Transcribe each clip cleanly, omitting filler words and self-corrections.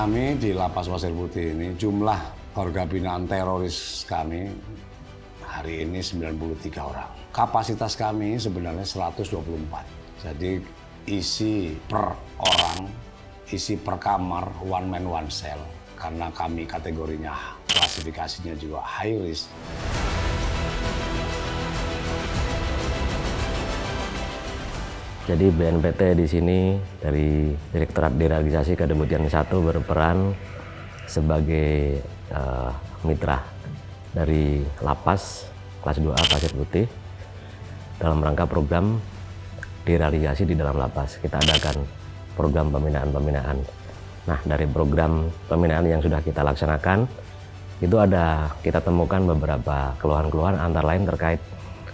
Kami di Lapas Pasir Putih ini jumlah warga binaan teroris kami hari ini 93 orang. Kapasitas kami sebenarnya 124. Jadi isi per orang, isi per kamar, one man one cell. Karena kami kategorinya, klasifikasinya juga high risk. Jadi BNPT di sini dari Direktorat Deradikalisasi Kedeputian 1 berperan sebagai mitra dari Lapas kelas 2A Pasir Putih dalam rangka program deradikalisasi di dalam lapas. Kita adakan program pembinaan. Nah, dari program pembinaan yang sudah kita laksanakan, itu kita temukan beberapa keluhan-keluhan antara lain terkait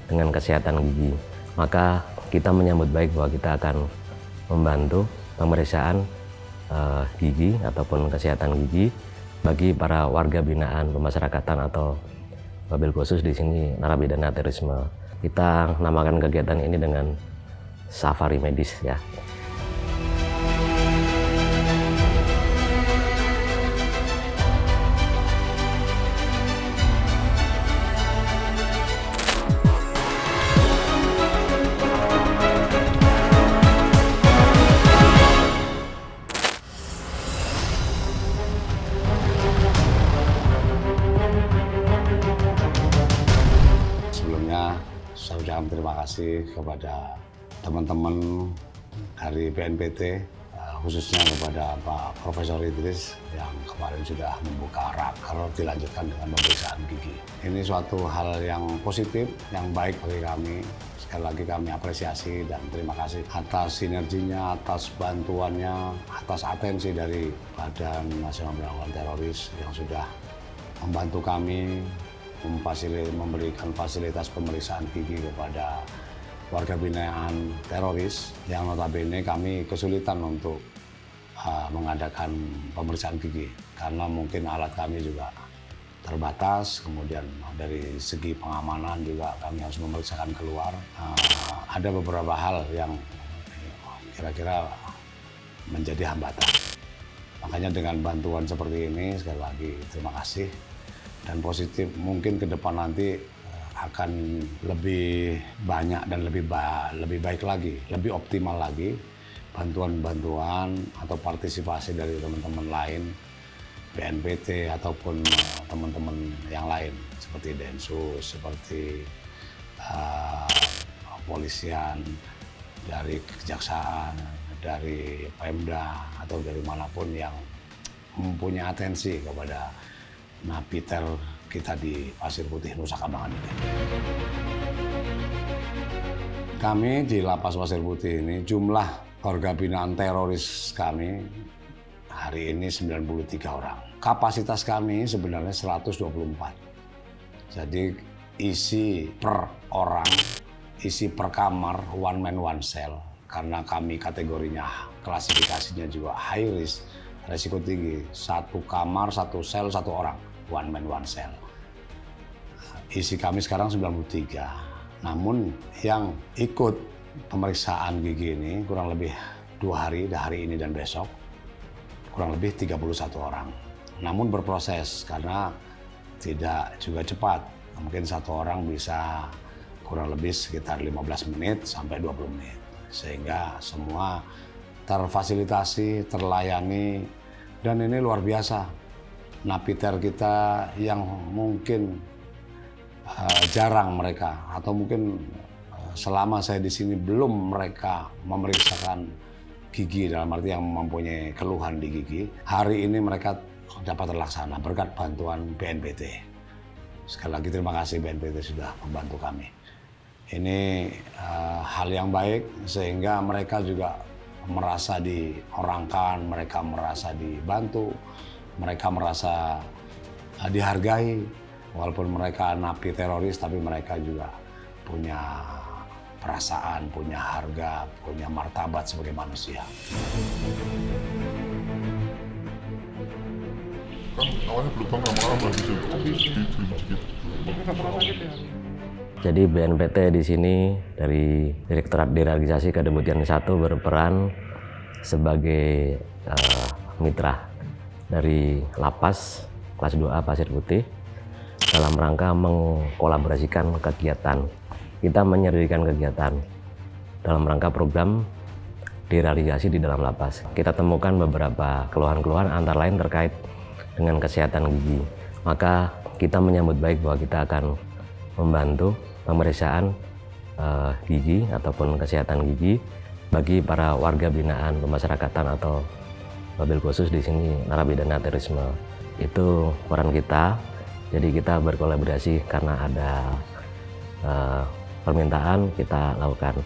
dengan kesehatan gigi. Maka kita menyambut baik bahwa kita akan membantu pemeriksaan gigi ataupun kesehatan gigi bagi para warga binaan pemasyarakatan atau wabil khusus di sini narapidana terorisme. Kita namakan kegiatan ini dengan safari medis ya. Saya ucapkan terima kasih kepada teman-teman dari BNPT, khususnya kepada Pak Profesor Idris yang kemarin sudah membuka raker dilanjutkan dengan pemeriksaan gigi. Ini suatu hal yang positif, yang baik bagi kami. Sekali lagi kami apresiasi dan terima kasih atas sinerginya, atas bantuannya, atas atensi dari Badan Nasional Penanggulangan Teroris yang sudah membantu kami memberikan fasilitas pemeriksaan gigi kepada warga binaan teroris yang notabene kami kesulitan untuk mengadakan pemeriksaan gigi karena mungkin alat kami juga terbatas, kemudian dari segi pengamanan juga kami harus memeriksakan keluar. Ada beberapa hal yang kira-kira menjadi hambatan. Makanya dengan bantuan seperti ini, sekali lagi terima kasih. Dan positif mungkin ke depan nanti akan lebih banyak dan lebih baik lagi, lebih optimal lagi bantuan-bantuan atau partisipasi dari teman-teman lain, BNPT ataupun teman-teman yang lain seperti Densus, seperti kepolisian, dari kejaksaan, dari Pemda atau dari manapun yang mempunyai atensi kepada napiter kita di Pasir Putih, Nusa Kambangan ini. Kami di Lapas Pasir Putih ini jumlah warga binaan teroris kami hari ini 93 orang. Kapasitas kami sebenarnya 124. Jadi isi per orang, isi per kamar, one man one cell. Karena kami kategorinya, klasifikasinya juga high risk, resiko tinggi, satu kamar, satu sel, satu orang, one man one cell. Isi kami sekarang 93, namun yang ikut pemeriksaan gigi ini kurang lebih 2 hari ini dan besok, kurang lebih 31 orang. Namun berproses karena tidak juga cepat, mungkin satu orang bisa kurang lebih sekitar 15 menit sampai 20 menit. Sehingga semua terfasilitasi, terlayani, dan ini luar biasa. Napiter kita yang mungkin jarang mereka, atau mungkin selama saya di sini belum mereka memeriksakan gigi dalam arti yang mempunyai keluhan di gigi. Hari ini mereka dapat terlaksana berkat bantuan BNPT. Sekali lagi terima kasih BNPT sudah membantu kami. Ini hal yang baik sehingga mereka juga merasa diorangkan, mereka merasa dibantu, mereka merasa dihargai. Walaupun mereka napi teroris, tapi mereka juga punya perasaan, punya harga, punya martabat sebagai manusia. Kan awalnya berlubang lama-lama gitu, Jadi BNPT di sini dari Direktorat Deradikalisasi Kedeputian 1 berperan sebagai mitra dari Lapas kelas 2A Pasir Putih dalam rangka mengkolaborasikan kegiatan. Kita menyediakan kegiatan dalam rangka program deradikasi di dalam lapas. Kita temukan beberapa keluhan-keluhan antara lain terkait dengan kesehatan gigi. Maka kita menyambut baik bahwa kita akan membantu pemeriksaan gigi ataupun kesehatan gigi bagi para warga binaan pemasyarakatan atau wabil khusus di sini narapidana terorisme. Itu peran kita. Jadi kita berkolaborasi karena ada permintaan, kita lakukan.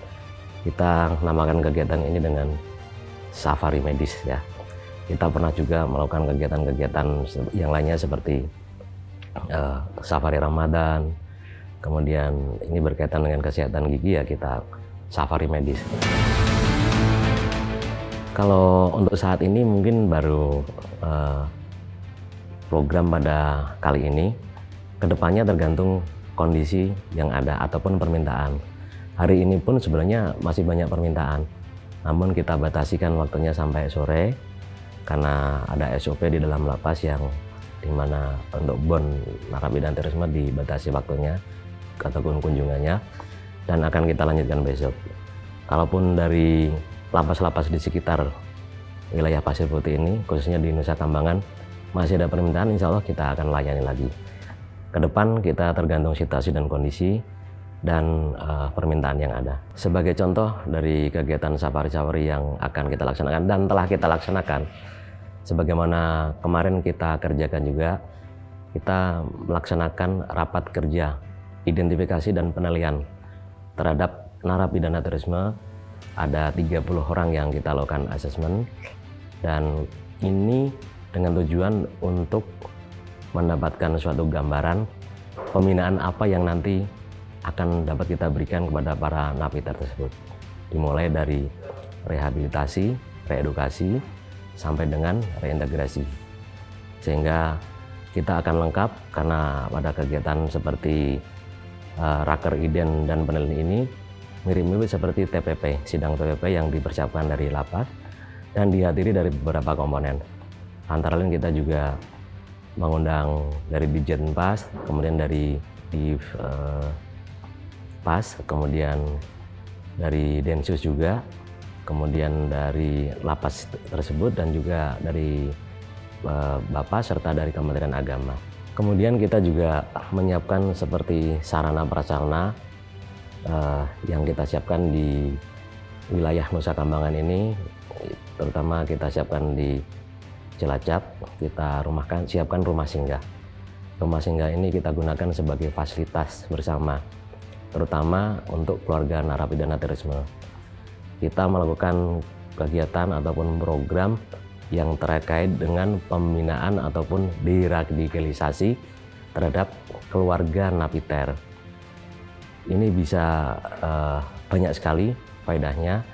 Kita namakan kegiatan ini dengan safari medis ya. Kita pernah juga melakukan kegiatan-kegiatan yang lainnya seperti safari Ramadan. Kemudian ini berkaitan dengan kesehatan gigi ya, kita safari medis. Kalau untuk saat ini mungkin baru program pada kali ini. Kedepannya tergantung kondisi yang ada ataupun permintaan. Hari ini pun sebenarnya masih banyak permintaan, namun kita batasikan waktunya sampai sore karena ada SOP di dalam lapas yang dimana untuk bon narapidana terorisme dibatasi waktunya ataupun kunjungannya, dan akan kita lanjutkan besok. Kalaupun dari lapas-lapas di sekitar wilayah Pasir Putih ini, khususnya di Nusa Kambangan, masih ada permintaan, insya Allah kita akan layani lagi. Ke depan kita tergantung situasi dan kondisi dan permintaan yang ada. Sebagai contoh dari kegiatan safari-safari yang akan kita laksanakan dan telah kita laksanakan, sebagaimana kemarin kita kerjakan juga, kita melaksanakan rapat kerja identifikasi dan penilaian terhadap narapidana terorisme. Ada 30 orang yang kita lakukan asesmen, dan ini dengan tujuan untuk mendapatkan suatu gambaran pembinaan apa yang nanti akan dapat kita berikan kepada para napiter tersebut, dimulai dari rehabilitasi, reedukasi, sampai dengan reintegrasi, sehingga kita akan lengkap karena pada kegiatan seperti raker iden dan penelitian ini mirip-mirip seperti TPP, sidang TPP yang dipersiapkan dari lapas dan dihadiri dari beberapa komponen. Antara lain kita juga mengundang dari Dijen Pas, kemudian dari Pas, kemudian dari Densus juga, kemudian dari lapas tersebut, dan juga dari Bapak serta dari Kementerian Agama. Kemudian kita juga menyiapkan seperti sarana prasarana yang kita siapkan di wilayah Nusa Kambangan ini, terutama kita siapkan di Cilacap, kita siapkan rumah singgah. Rumah singgah ini kita gunakan sebagai fasilitas bersama, terutama untuk keluarga narapidana terorisme. Kita melakukan kegiatan ataupun program yang terkait dengan pembinaan ataupun deradikalisasi terhadap keluarga napiter. Ini bisa banyak sekali faedahnya,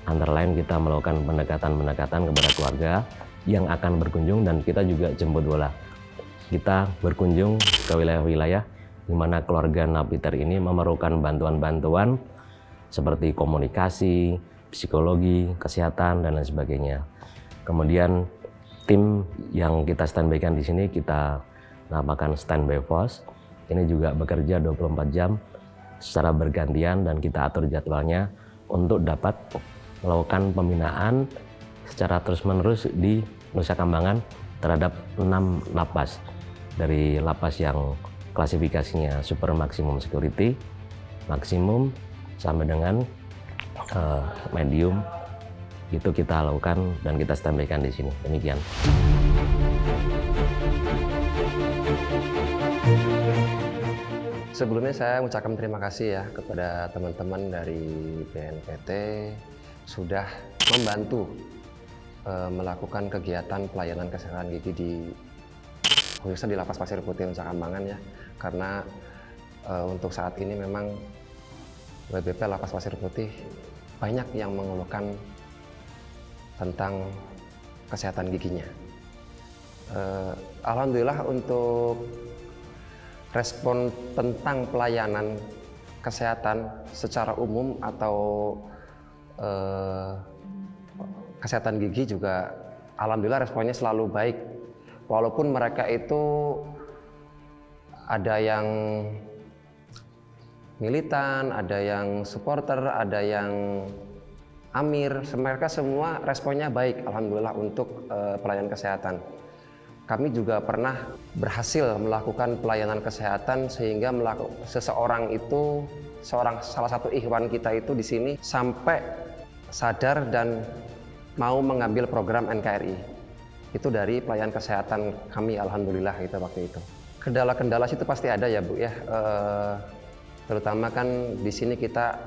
antara lain kita melakukan pendekatan-pendekatan kepada keluarga yang akan berkunjung, dan kita juga jemput bola. Kita berkunjung ke wilayah-wilayah di mana keluarga napiter ini memerlukan bantuan-bantuan seperti komunikasi, psikologi, kesehatan, dan lain sebagainya. Kemudian tim yang kita standby-kan di sini kita namakan standby force. Ini juga bekerja 24 jam secara bergantian, dan kita atur jadwalnya untuk dapat melakukan pembinaan secara terus-menerus di Nusa Kambangan terhadap 6 lapas. Dari lapas yang klasifikasinya super maksimum security, maksimum, sampai dengan medium, itu kita lakukan dan kita standby-kan di sini. Demikian. Sebelumnya saya mengucapkan terima kasih ya kepada teman-teman dari BNPT sudah membantu melakukan kegiatan pelayanan kesehatan gigi khususnya di Lapas Pasir Putih Nusa Kambangan ya, karena untuk saat ini memang WBP Lapas Pasir Putih banyak yang mengeluhkan tentang kesehatan giginya. Alhamdulillah untuk respon tentang pelayanan kesehatan secara umum atau kesehatan gigi juga alhamdulillah responnya selalu baik. Walaupun mereka itu ada yang militan, ada yang supporter, ada yang amir, mereka semua responnya baik, alhamdulillah, untuk pelayanan kesehatan. Kami juga pernah berhasil melakukan pelayanan kesehatan sehingga seseorang itu, salah satu ikhwan kita itu di sini sampai sadar dan mau mengambil program NKRI. Itu dari pelayanan kesehatan kami, alhamdulillah, gitu waktu itu. Kendala-kendala situ pasti ada ya Bu ya, terutama kan di sini kita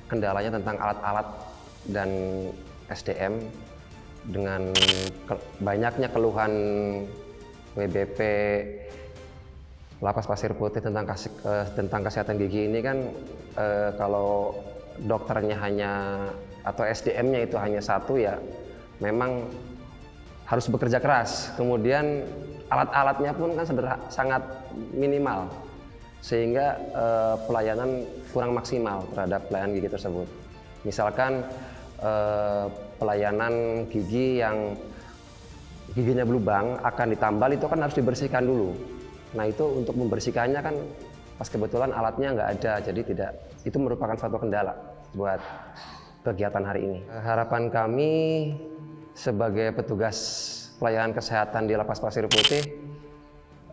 kendalanya tentang alat-alat dan SDM. Dengan banyaknya keluhan WBP Lapas Pasir Putih tentang kesehatan gigi ini kan, kalau dokternya atau SDM-nya itu hanya satu, ya memang harus bekerja keras. Kemudian alat-alatnya pun kan sangat minimal, sehingga pelayanan kurang maksimal terhadap pelayanan gigi tersebut. Misalkan pelayanan gigi yang giginya berlubang akan ditambal, itu kan harus dibersihkan dulu. Nah itu untuk membersihkannya kan pas kebetulan alatnya nggak ada, jadi itu merupakan suatu kendala buat kegiatan hari ini. Harapan kami sebagai petugas pelayanan kesehatan di Lapas Pasir Putih,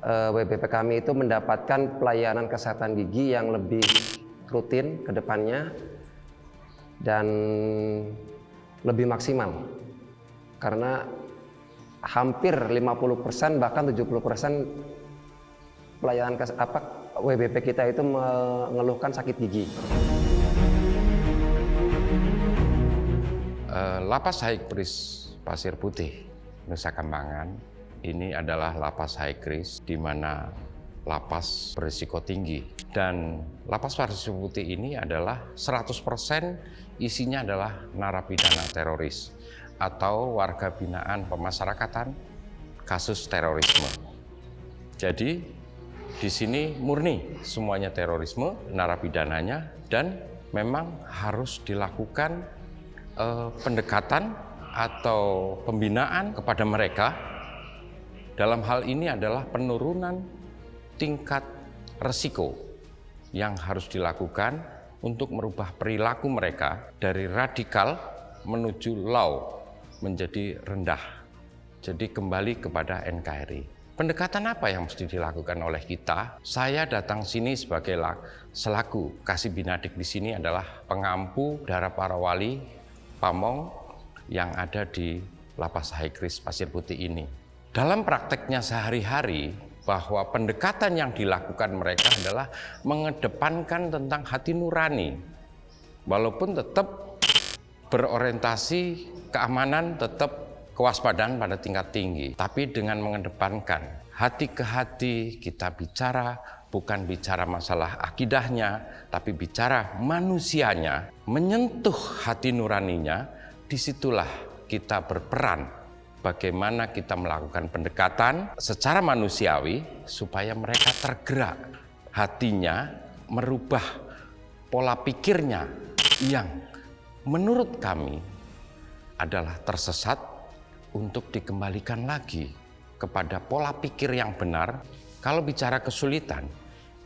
WBP kami itu mendapatkan pelayanan kesehatan gigi yang lebih rutin ke depannya dan lebih maksimal, karena hampir 50% bahkan 70% pelayanan WBP kita itu mengeluhkan sakit gigi. Lapas High Risk Pasir Putih, Nusa Kambangan, ini adalah lapas high risk di mana lapas berisiko tinggi, dan Lapas Pasir Putih ini adalah 100% isinya adalah narapidana teroris atau warga binaan pemasyarakatan kasus terorisme. Jadi di sini murni semuanya terorisme, narapidananya, dan memang harus dilakukan pendekatan atau pembinaan kepada mereka. Dalam hal ini adalah penurunan tingkat resiko yang harus dilakukan untuk merubah perilaku mereka dari radikal menuju low, menjadi rendah. Jadi kembali kepada NKRI. Pendekatan apa yang mesti dilakukan oleh kita? Saya datang sini selaku Kasih Binadik di sini adalah pengampu dari para wali pamong yang ada di Lapas High Risk Pasir Putih ini. Dalam prakteknya sehari-hari, bahwa pendekatan yang dilakukan mereka adalah mengedepankan tentang hati nurani, walaupun tetap berorientasi keamanan, tetap kewaspadaan pada tingkat tinggi, tapi dengan mengedepankan hati ke hati. Kita bicara bukan bicara masalah akidahnya, tapi bicara manusianya, menyentuh hati nuraninya. Disitulah kita berperan. Bagaimana kita melakukan pendekatan secara manusiawi supaya mereka tergerak hatinya, merubah pola pikirnya yang menurut kami adalah tersesat, untuk dikembalikan lagi kepada pola pikir yang benar. Kalau bicara kesulitan,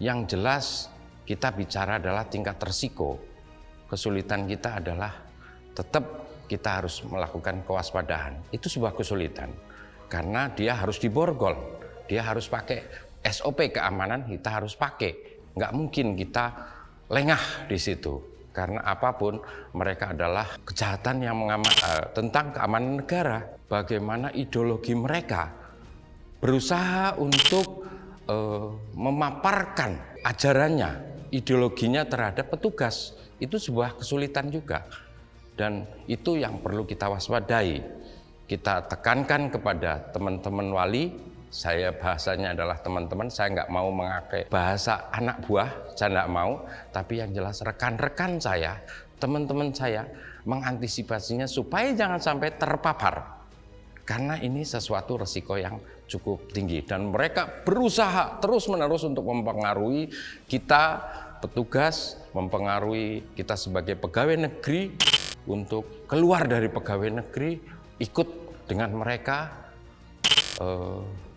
yang jelas kita bicara adalah tingkat resiko. Kesulitan kita adalah tetap kita harus melakukan kewaspadaan. Itu sebuah kesulitan karena dia harus diborgol, dia harus pakai SOP keamanan, kita harus pakai. Nggak mungkin kita lengah di situ, karena apapun mereka adalah kejahatan yang tentang keamanan negara. Bagaimana ideologi mereka berusaha untuk memaparkan ajarannya, ideologinya terhadap petugas, itu sebuah kesulitan juga. Dan itu yang perlu kita waspadai. Kita tekankan kepada teman-teman wali, saya bahasanya adalah teman-teman, saya nggak mau memakai bahasa anak buah, saya nggak mau, tapi yang jelas rekan-rekan saya, teman-teman saya mengantisipasinya supaya jangan sampai terpapar. Karena ini sesuatu resiko yang cukup tinggi dan mereka berusaha terus-menerus untuk mempengaruhi kita petugas, mempengaruhi kita sebagai pegawai negeri untuk keluar dari pegawai negeri, ikut dengan mereka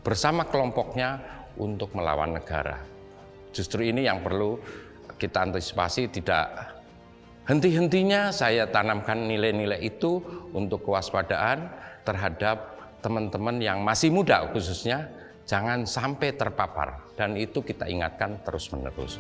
bersama kelompoknya untuk melawan negara. Justru ini yang perlu kita antisipasi, tidak henti-hentinya saya tanamkan nilai-nilai itu untuk kewaspadaan terhadap teman-teman yang masih muda khususnya, jangan sampai terpapar, dan itu kita ingatkan terus-menerus.